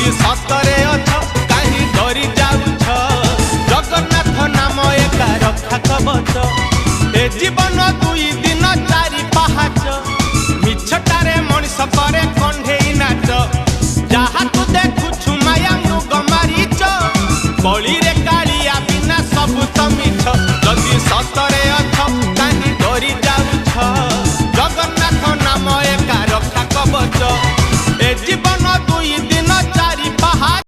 ଯଦି ସତରେ ଅଛ କାହିଁ ଡରି ଯାଉଛ ଜଗନ୍ନାଥ ନାମ ଏକା ରକ୍ଷା କବଚ ଏ ଜୀବନ ଦୁଇ ଦିନ ଚାରି ପାହାଚ ମିଛଟାରେ ମଣିଷ କରେ